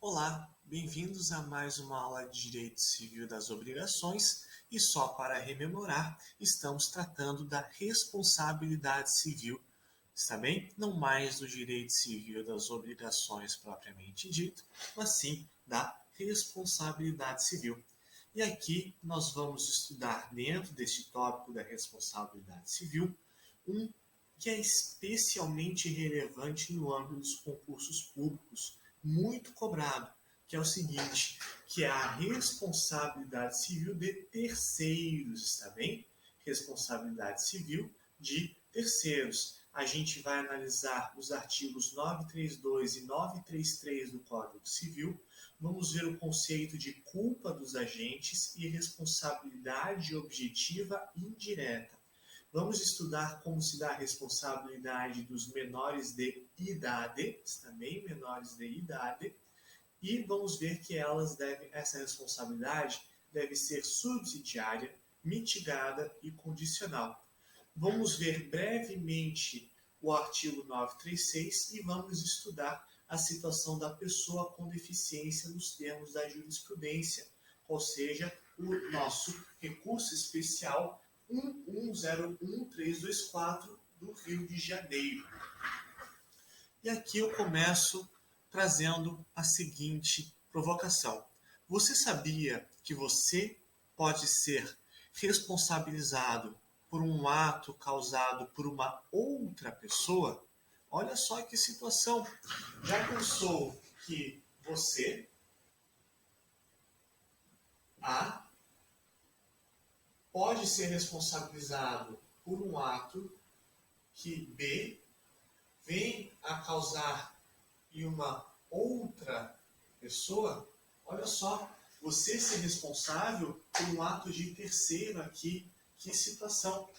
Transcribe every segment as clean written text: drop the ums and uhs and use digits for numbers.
Olá, bem-vindos a mais uma aula de Direito Civil das Obrigações e só para rememorar, estamos tratando da responsabilidade civil, está bem? Não mais do direito civil das obrigações propriamente dito, mas sim da responsabilidade civil. E aqui nós vamos estudar dentro deste tópico da responsabilidade civil um que é especialmente relevante no âmbito dos concursos públicos, muito cobrado, que é o seguinte, que é a responsabilidade civil de terceiros, está bem? Responsabilidade civil de terceiros. A gente vai analisar os artigos 932 e 933 do Código Civil, vamos ver o conceito de culpa dos agentes e responsabilidade objetiva indireta. Vamos estudar como se dá a responsabilidade dos menores de idade, também menores de idade, e vamos ver que essa responsabilidade deve ser subsidiária, mitigada e condicional. Vamos ver brevemente o artigo 936 e vamos estudar a situação da pessoa com deficiência nos termos da jurisprudência, ou seja, o nosso recurso especial 1101.324 do Rio de Janeiro. E aqui eu começo trazendo a seguinte provocação. Você sabia que você pode ser responsabilizado por um ato causado por uma outra pessoa? Olha só que situação. Já pensou que você, A, pode ser responsabilizado por um ato que B vem a causar em uma outra pessoa? Olha só, você ser responsável por um ato de terceiro aqui, que situação.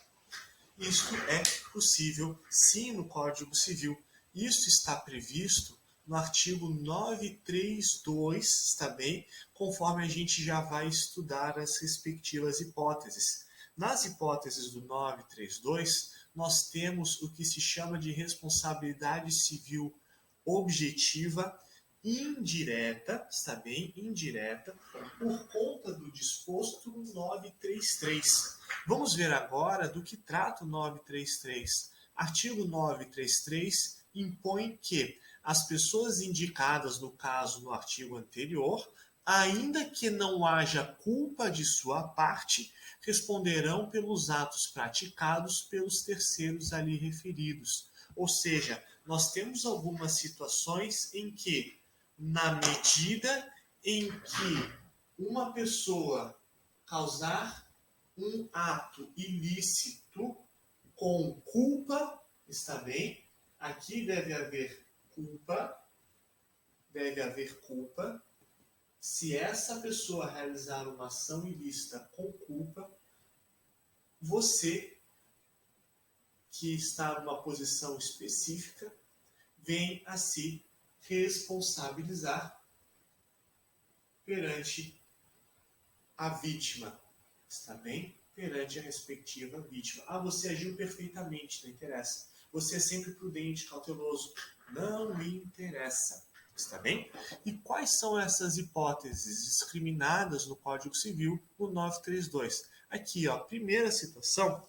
Isto é possível, sim, no Código Civil. Isso está previsto no artigo 932, está bem? Conforme a gente já vai estudar as respectivas hipóteses. Nas hipóteses do 932, nós temos o que se chama de responsabilidade civil objetiva indireta, está bem? Indireta, por conta do disposto no 933. Vamos ver agora do que trata o 933. Artigo 933 impõe que as pessoas indicadas no caso no artigo anterior, ainda que não haja culpa de sua parte, responderão pelos atos praticados pelos terceiros ali referidos. Ou seja, nós temos algumas situações em que, na medida em que uma pessoa causar um ato ilícito com culpa, está bem? Aqui deve haver culpa, Se essa pessoa realizar uma ação ilícita com culpa, você, que está numa posição específica, vem a se responsabilizar perante a vítima, está bem? Perante a respectiva vítima. Ah, você agiu perfeitamente, não interessa. Você é sempre prudente, cauteloso, não me interessa, está bem? E quais são essas hipóteses discriminadas no Código Civil, no 932? Aqui, ó, a primeira situação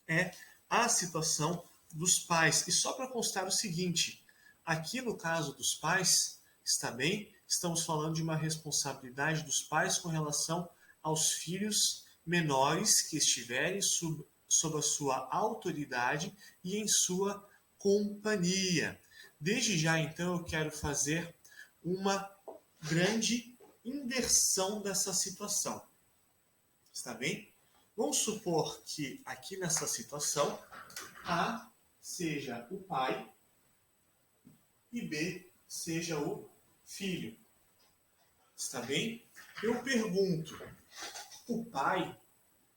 é a situação dos pais. E só para constar o seguinte, aqui no caso dos pais, está bem? Estamos falando de uma responsabilidade dos pais com relação aos filhos menores que estiverem sob a sua autoridade e em sua companhia. Desde já, então, eu quero fazer uma grande inversão dessa situação. Está bem? Vamos supor que aqui nessa situação, A seja o pai e B seja o filho. Está bem? Eu pergunto, o pai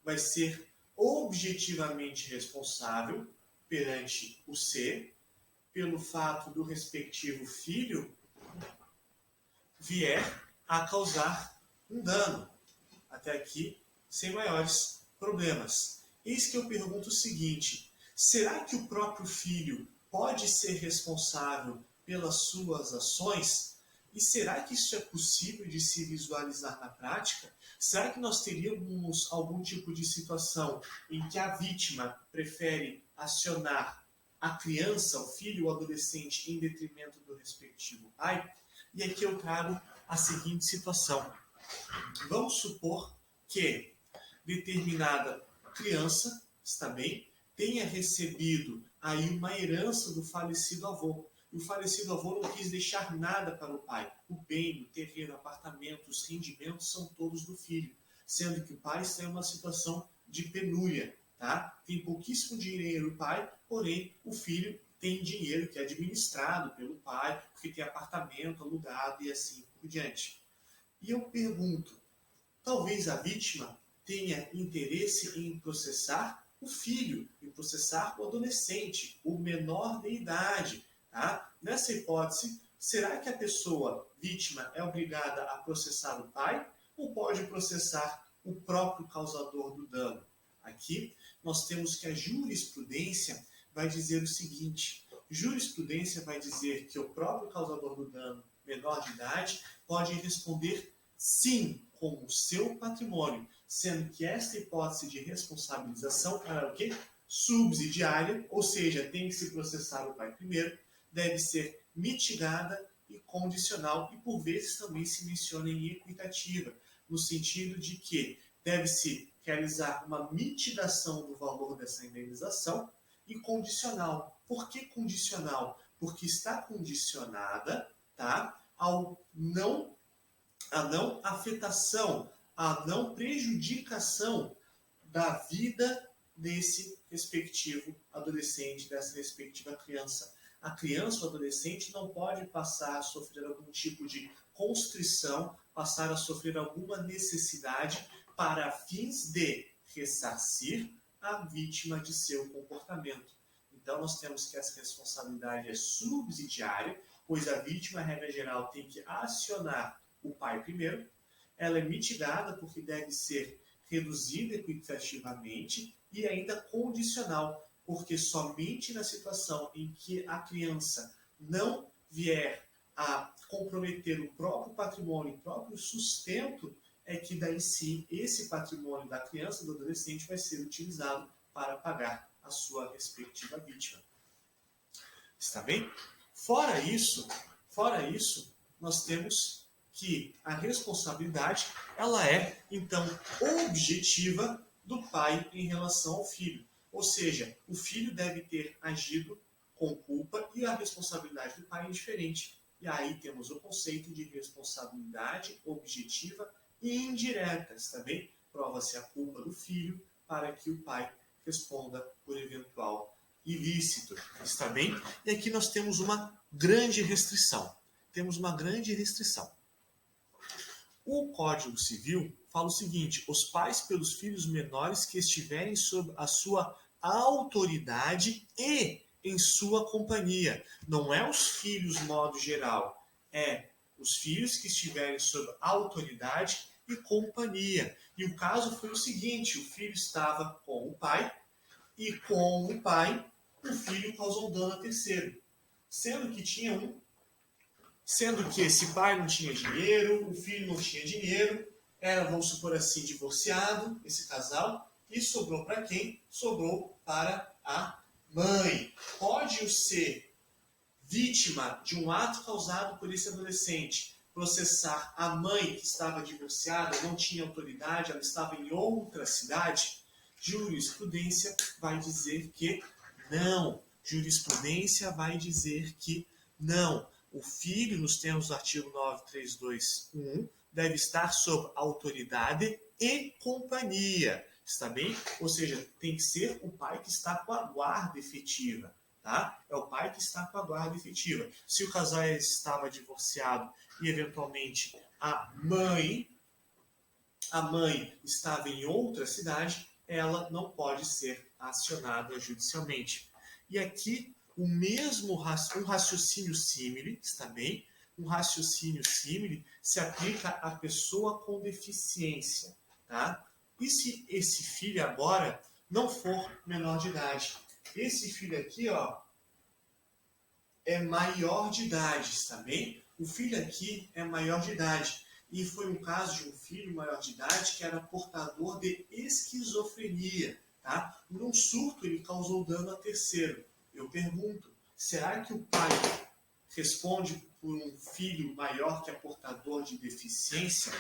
vai ser objetivamente responsável perante o C pelo fato do respectivo filho vier a causar um dano. Até aqui, sem maiores problemas. Eis que eu pergunto o seguinte, será que o próprio filho pode ser responsável pelas suas ações? E será que isso é possível de se visualizar na prática? Será que nós teríamos algum tipo de situação em que a vítima prefere acionar a criança, o filho ou adolescente, em detrimento do respectivo pai? E aqui eu trago a seguinte situação. Vamos supor que determinada criança, está bem, tenha recebido aí uma herança do falecido avô. E o falecido avô não quis deixar nada para o pai. O bem, o terreno, o apartamento, os rendimentos são todos do filho, sendo que o pai está em uma situação de penúria, tá? Tem pouquíssimo dinheiro o pai, porém o filho tem dinheiro que é administrado pelo pai, porque tem apartamento alugado e assim por diante. E eu pergunto, talvez a vítima tenha interesse em processar o filho, em processar o adolescente, o menor de idade. Tá? Nessa hipótese, será que a pessoa vítima é obrigada a processar o pai ou pode processar o próprio causador do dano? Aqui nós temos que a jurisprudência vai dizer o seguinte: jurisprudência vai dizer que o próprio causador do dano, menor de idade, pode responder sim com o seu patrimônio, sendo que esta hipótese de responsabilização era o quê? Subsidiária, ou seja, tem que se processar o pai primeiro, deve ser mitigada e condicional, e por vezes também se menciona em equitativa, no sentido de que deve-se realizar uma mitigação do valor dessa indenização e condicional. Por que condicional? Porque está condicionada, tá, a não afetação, a não prejudicação da vida desse respectivo adolescente, dessa respectiva criança. A criança ou adolescente não pode passar a sofrer algum tipo de constrição, passar a sofrer alguma necessidade para fins de ressarcir a vítima de seu comportamento. Então, nós temos que essa responsabilidade é subsidiária, pois a vítima, regra geral, tem que acionar o pai primeiro. Ela é mitigada porque deve ser reduzida equitativamente e ainda condicional, porque somente na situação em que a criança não vier a comprometer o próprio patrimônio, o próprio sustento, é que daí sim esse patrimônio da criança, do adolescente, vai ser utilizado para pagar a sua respectiva vítima. Está bem? Fora isso, nós temos que a responsabilidade ela é, então, objetiva do pai em relação ao filho. Ou seja, o filho deve ter agido com culpa e a responsabilidade do pai é diferente. E aí temos o conceito de responsabilidade objetiva e indireta, está bem? Prova-se a culpa do filho para que o pai responda por eventual ilícito, está bem? E aqui nós temos uma grande restrição. O Código Civil fala o seguinte: os pais pelos filhos menores que estiverem sob a sua autoridade e em sua companhia. Não é os filhos modo geral, é os filhos que estiverem sob autoridade e companhia. E o caso foi o seguinte: o filho estava com o pai e com o pai o filho causou dano a terceiro, sendo que esse pai não tinha dinheiro, o filho não tinha dinheiro, era, vamos supor assim, divorciado, esse casal, e sobrou para quem? Sobrou para a mãe. Pode ser vítima de um ato causado por esse adolescente processar a mãe que estava divorciada, não tinha autoridade, ela estava em outra cidade? Jurisprudência vai dizer que não. Jurisprudência vai dizer que não. O filho, nos termos do artigo 9321, deve estar sob autoridade e companhia. Está bem? Ou seja, tem que ser o pai que está com a guarda efetiva. Tá? É o pai que está com a guarda efetiva. Se o casal estava divorciado e, eventualmente, a mãe estava em outra cidade, ela não pode ser acionada judicialmente. E aqui, um raciocínio símile, está bem? Um raciocínio símile se aplica à pessoa com deficiência, tá? E se esse filho agora não for menor de idade? Esse filho aqui, ó, é maior de idade, está bem? O filho aqui é maior de idade. E foi um caso de um filho maior de idade que era portador de esquizofrenia. Tá? Num surto, ele causou dano a terceiro. Eu pergunto, será que o pai responde por um filho maior que é portador de deficiência?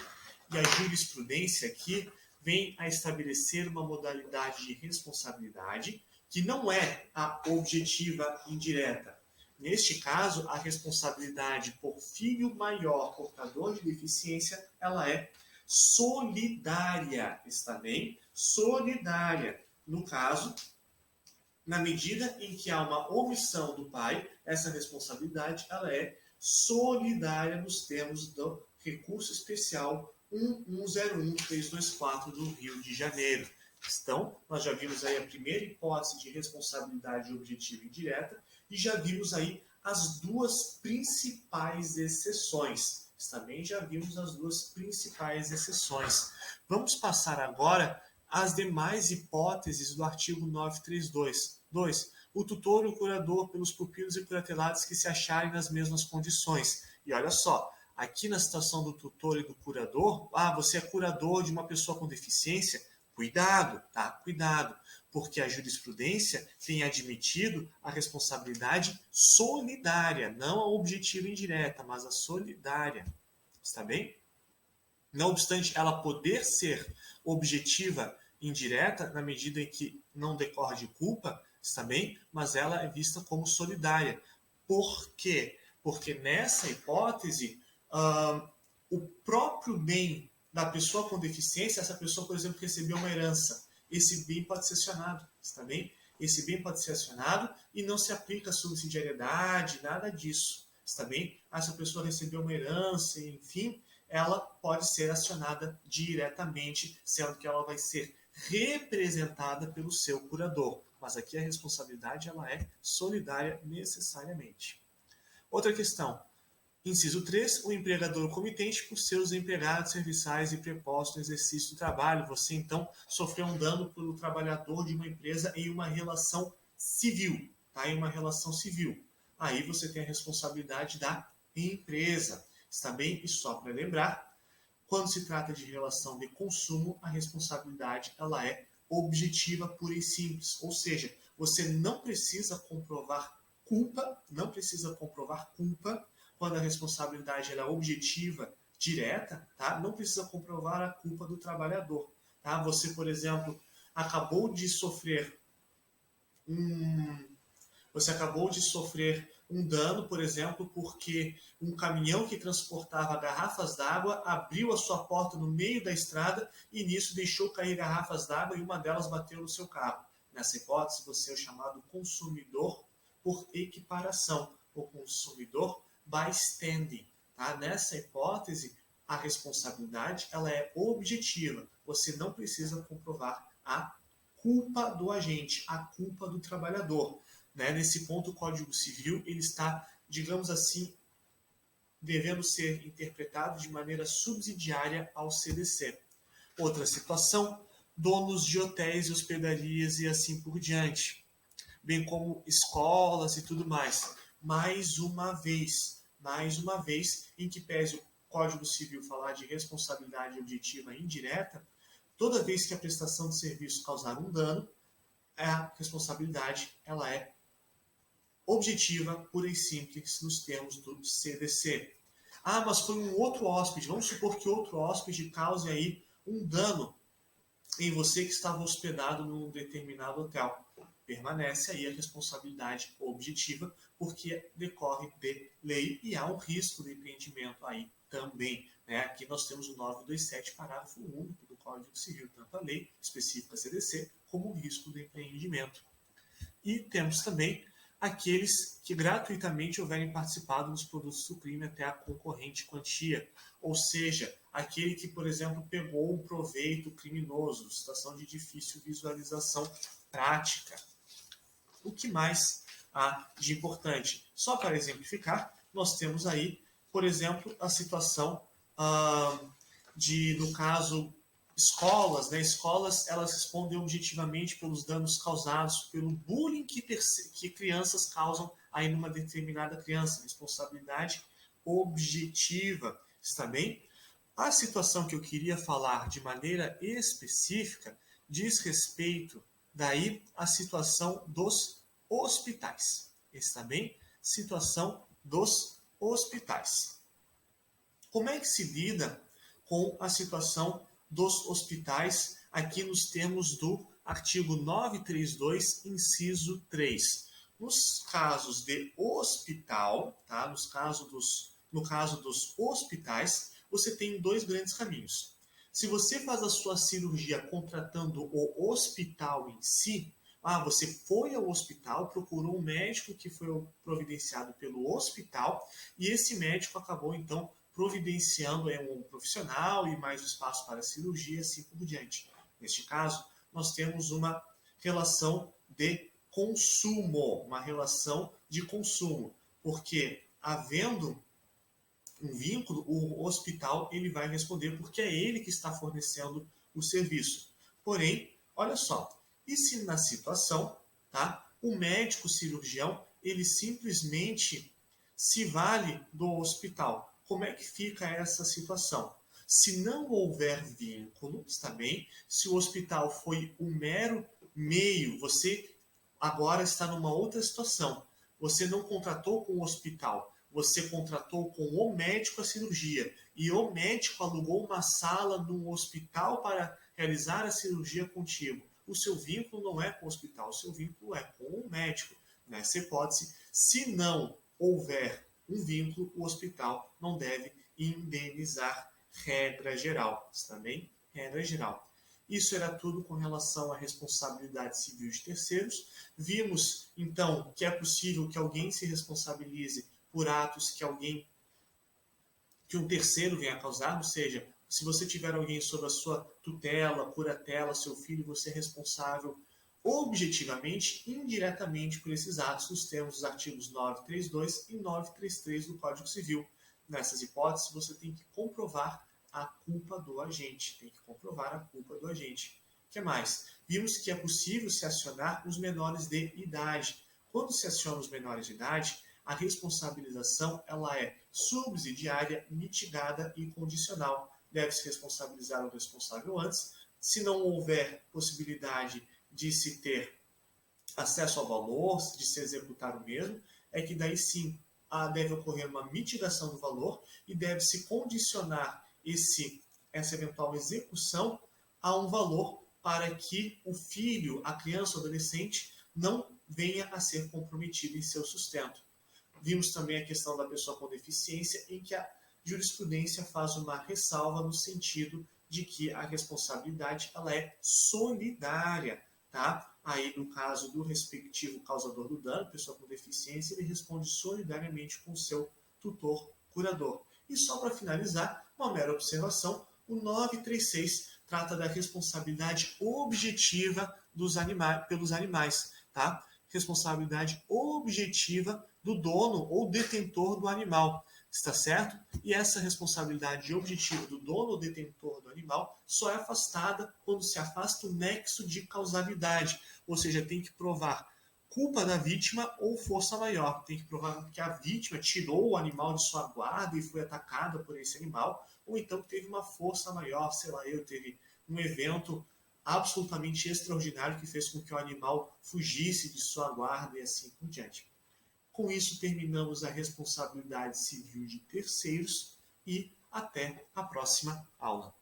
E a jurisprudência aqui vem a estabelecer uma modalidade de responsabilidade que não é a objetiva indireta. Neste caso, a responsabilidade por filho maior portador de deficiência, ela é solidária, está bem? Solidária. No caso, na medida em que há uma omissão do pai, essa responsabilidade ela é solidária nos termos do recurso especial 1101324 do Rio de Janeiro. Então, nós já vimos aí a primeira hipótese de responsabilidade objetiva indireta e já vimos aí as duas principais exceções. Também já vimos as duas principais exceções. Vamos passar agora às demais hipóteses do artigo 932. 2. O tutor e o curador pelos pupilos e curatelados que se acharem nas mesmas condições. E olha só, aqui na situação do tutor e do curador, você é curador de uma pessoa com deficiência, cuidado, tá? Cuidado, porque a jurisprudência tem admitido a responsabilidade solidária, não a objetiva indireta, mas a solidária, está bem? Não obstante ela poder ser objetiva indireta, na medida em que não decorre de culpa, está bem? Mas ela é vista como solidária. Por quê? Porque nessa hipótese, o próprio bem da pessoa com deficiência, essa pessoa, por exemplo, recebeu uma herança, esse bem pode ser acionado, está bem? Esse bem pode ser acionado e não se aplica a subsidiariedade, nada disso, está bem? Essa pessoa recebeu uma herança, enfim, ela pode ser acionada diretamente, sendo que ela vai ser representada pelo seu curador. Mas aqui a responsabilidade ela é solidária necessariamente. Outra questão. Inciso 3. O empregador comitente por seus empregados serviçais e prepostos no exercício do trabalho. Você, então, sofreu um dano pelo trabalhador de uma empresa em uma relação civil. Tá? Em uma relação civil. Aí você tem a responsabilidade da empresa. Está bem? E só para lembrar, quando se trata de relação de consumo, a responsabilidade ela é objetiva, pura e simples. Ou seja, você não precisa comprovar culpa, quando a responsabilidade ela é objetiva, direta, tá? Não precisa comprovar a culpa do trabalhador. Tá? Você, por exemplo, acabou de sofrer um dano, por exemplo, porque um caminhão que transportava garrafas d'água abriu a sua porta no meio da estrada e nisso deixou cair garrafas d'água e uma delas bateu no seu carro. Nessa hipótese, você é o chamado consumidor por equiparação, ou consumidor bystanding. Tá? Nessa hipótese, a responsabilidade ela é objetiva. Você não precisa comprovar a culpa do agente, a culpa do trabalhador. Né? Nesse ponto, o Código Civil ele está, digamos assim, devendo ser interpretado de maneira subsidiária ao CDC. Outra situação, donos de hotéis, hospedarias e assim por diante, bem como escolas e tudo mais. Mais uma vez, em que pese o Código Civil falar de responsabilidade objetiva e indireta, toda vez que a prestação de serviço causar um dano, a responsabilidade ela é objetiva, pura e simples, nos termos do CDC. Mas foi um outro hóspede. Vamos supor que outro hóspede cause aí um dano em você que estava hospedado num determinado hotel. Permanece aí a responsabilidade objetiva, porque decorre de lei e há um risco de empreendimento aí também. Né? Aqui nós temos o 927, parágrafo único do Código Civil, tanto a lei específica CDC, como o risco de empreendimento. E temos também aqueles que gratuitamente houverem participado dos produtos do crime até a concorrente quantia. Ou seja, aquele que, por exemplo, pegou um proveito criminoso, situação de difícil visualização prática. O que mais há de importante? Só para exemplificar, nós temos aí, por exemplo, a situação no caso, escolas, né? Escolas, elas respondem objetivamente pelos danos causados pelo bullying que crianças causam aí numa determinada criança. Responsabilidade objetiva, está bem? A situação que eu queria falar de maneira específica diz respeito daí à situação dos hospitais, está bem? Situação dos hospitais. Como é que se lida com a situação dos hospitais aqui nos termos do artigo 932, inciso 3? Nos casos de hospital, tá? No caso dos hospitais, você tem dois grandes caminhos. Se você faz a sua cirurgia contratando o hospital em si, você foi ao hospital, procurou um médico que foi providenciado pelo hospital e esse médico acabou então providenciando um profissional e mais espaço para a cirurgia, assim por diante. Neste caso, nós temos uma relação de consumo, porque havendo um vínculo, o hospital ele vai responder porque é ele que está fornecendo o serviço. Porém, olha só, e se na situação, tá, o médico cirurgião ele simplesmente se vale do hospital? Como é que fica essa situação? Se não houver vínculo, está bem? Se o hospital foi um mero meio, você agora está numa outra situação. Você não contratou com o hospital, você contratou com o médico a cirurgia e o médico alugou uma sala no hospital para realizar a cirurgia contigo. O seu vínculo não é com o hospital, o seu vínculo é com o médico. Nessa hipótese, se não houver um vínculo, o hospital não deve indenizar, regra geral. Está bem? Regra geral. Isso era tudo com relação à responsabilidade civil de terceiros. Vimos, então, que é possível que alguém se responsabilize por atos que um terceiro venha a causar, ou seja, se você tiver alguém sob a sua tutela, curatela, seu filho, você é responsável objetivamente, indiretamente por esses atos, nos termos dos artigos 932 e 933 do Código Civil. Nessas hipóteses, você tem que comprovar a culpa do agente. O que mais? Vimos que é possível se acionar os menores de idade. Quando se aciona os menores de idade, a responsabilização ela é subsidiária, mitigada e condicional. Deve-se responsabilizar o responsável antes. Se não houver possibilidade de se ter acesso ao valor, de se executar o mesmo, é que daí sim deve ocorrer uma mitigação do valor e deve-se condicionar essa eventual execução a um valor para que o filho, a criança ou adolescente, não venha a ser comprometido em seu sustento. Vimos também a questão da pessoa com deficiência, em que a jurisprudência faz uma ressalva no sentido de que a responsabilidade ela é solidária, tá? Aí, no caso do respectivo causador do dano, pessoa com deficiência, ele responde solidariamente com o seu tutor curador. E só para finalizar, uma mera observação, o 936 trata da responsabilidade objetiva pelos animais, tá? Responsabilidade objetiva do dono ou detentor do animal, está certo? E essa responsabilidade objetiva do dono ou detentor do animal só é afastada quando se afasta o nexo de causalidade, ou seja, tem que provar culpa da vítima ou força maior. Tem que provar que a vítima tirou o animal de sua guarda e foi atacada por esse animal, ou então teve uma força maior, teve um evento absolutamente extraordinário que fez com que o animal fugisse de sua guarda e assim por diante. Com isso, terminamos a responsabilidade civil de terceiros e até a próxima aula.